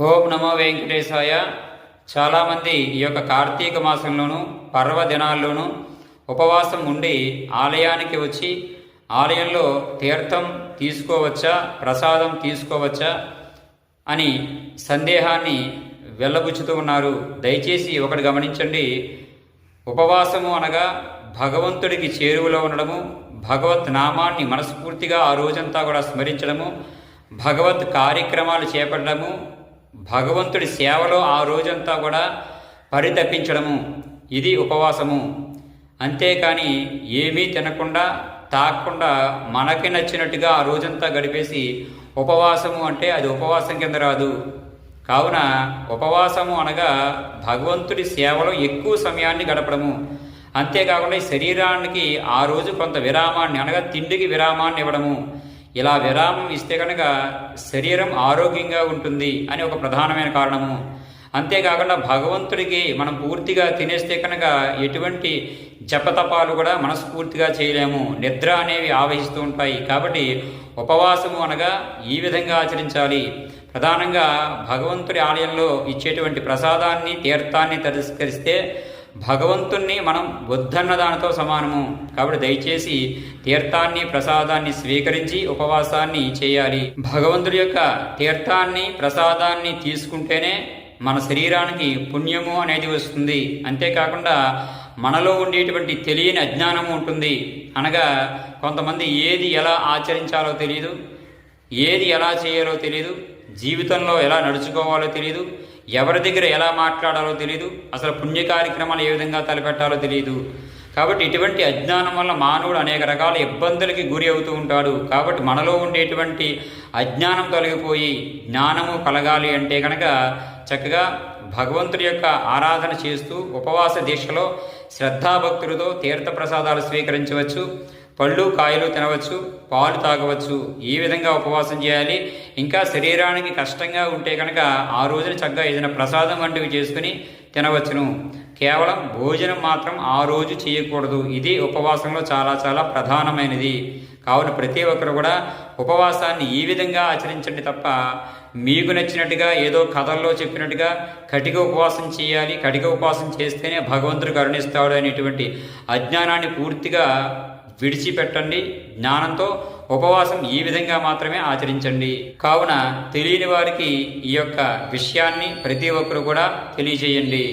ఓం నమో వెంకటేశాయ. చాలామంది ఈ యొక్క కార్తీక మాసంలోనూ పర్వదినాల్లోనూ ఉపవాసం ఉండి ఆలయానికి వచ్చి ఆలయంలో తీర్థం తీసుకోవచ్చా, ప్రసాదం తీసుకోవచ్చా అని సందేహాన్ని వెళ్ళబుచ్చుతూ ఉన్నారు. దయచేసి ఒకటి గమనించండి. ఉపవాసము అనగా భగవంతుడికి చేరువలో ఉండడము, భగవత్ నామాన్ని మనస్ఫూర్తిగా ఆ రోజంతా కూడా స్మరించడము, భగవత్ కార్యక్రమాలు చేపట్టడము, భగవంతుడి సేవలో ఆ రోజంతా కూడా పరితపించడము, ఇది ఉపవాసము. అంతేకాని ఏమీ తినకుండా తాగకుండా మనకి నచ్చినట్టుగా ఆ రోజంతా గడిపేసి ఉపవాసము అంటే అది ఉపవాసం కింద రాదు. కావున ఉపవాసము అనగా భగవంతుడి సేవలో ఎక్కువ సమయాన్ని గడపడము. అంతేకాకుండా ఈ శరీరానికి ఆ రోజు కొంత విరామాన్ని అనగా తిండికి విరామాన్ని ఇవ్వడము. ఇలా విరామం ఇస్తే కనుక శరీరం ఆరోగ్యంగా ఉంటుంది అని ఒక ప్రధానమైన కారణము. అంతేకాకుండా భగవంతుడికి మనం పూర్తిగా తినేస్తే కనుక ఎటువంటి జపతపాలు కూడా మనస్ఫూర్తిగా చేయలేము, నిద్ర అనేవి ఆవహిస్తూ ఉంటాయి. కాబట్టి ఉపవాసము అనగా ఈ విధంగా ఆచరించాలి. ప్రధానంగా భగవంతుడి ఆలయంలో ఇచ్చేటువంటి ప్రసాదాన్ని, తీర్థాన్ని తిరస్కరిస్తే భగవంతుణ్ణి మనం వద్దన్న దానితో సమానము. కాబట్టి దయచేసి తీర్థాన్ని, ప్రసాదాన్ని స్వీకరించి ఉపవాసాన్ని చేయాలి. భగవంతుడి యొక్క తీర్థాన్ని, ప్రసాదాన్ని తీసుకుంటేనే మన శరీరానికి పుణ్యము అనేది వస్తుంది. అంతేకాకుండా మనలో ఉండేటువంటి తెలియని అజ్ఞానము ఉంటుంది. అనగా కొంతమంది ఏది ఎలా ఆచరించాలో తెలియదు, ఏది ఎలా చేయాలో తెలియదు, జీవితంలో ఎలా నడుచుకోవాలో తెలియదు, ఎవరి దగ్గర ఎలా మాట్లాడాలో తెలియదు, అసలు పుణ్య కార్యక్రమాలు ఏ విధంగా తలపెట్టాలో తెలియదు. కాబట్టి ఇటువంటి అజ్ఞానం వల్ల మానవుడు అనేక రకాల ఇబ్బందులకి గురి అవుతూ ఉంటాడు. కాబట్టి మనలో ఉండేటువంటి అజ్ఞానం తొలగిపోయి జ్ఞానము కలగాలి అంటే కనుక చక్కగా భగవంతుడి యొక్క ఆరాధన చేస్తూ ఉపవాస దీక్షలో శ్రద్ధాభక్తులతో తీర్థప్రసాదాలు స్వీకరించవచ్చు, పళ్ళు కాయలు తినవచ్చు, పాలు తాగవచ్చు. ఈ విధంగా ఉపవాసం చేయాలి. ఇంకా శరీరానికి కష్టంగా ఉంటే కనుక ఆ రోజున చక్కగా ఏదైనా ప్రసాదం వంటివి చేసుకుని తినవచ్చును. కేవలం భోజనం మాత్రం ఆ రోజు చేయకూడదు. ఇది ఉపవాసంలో చాలా చాలా ప్రధానమైనది. కావున ప్రతి ఒక్కరు కూడా ఉపవాసాన్ని ఈ విధంగా ఆచరించండి తప్ప మీకు నచ్చినట్టుగా ఏదో కథల్లో చెప్పినట్టుగా కటిక ఉపవాసం చేయాలి, కటిక ఉపవాసం చేస్తేనే భగవంతుడు కరుణిస్తాడు అనేటువంటి అజ్ఞానాన్ని పూర్తిగా విడిచిపెట్టండి. జ్ఞానంతో ఉపవాసం ఈ విధంగా మాత్రమే ఆచరించండి. కావున తెలియని వారికి ఈ యొక్క విషయాన్ని ప్రతి ఒక్కరు కూడా తెలియజేయండి.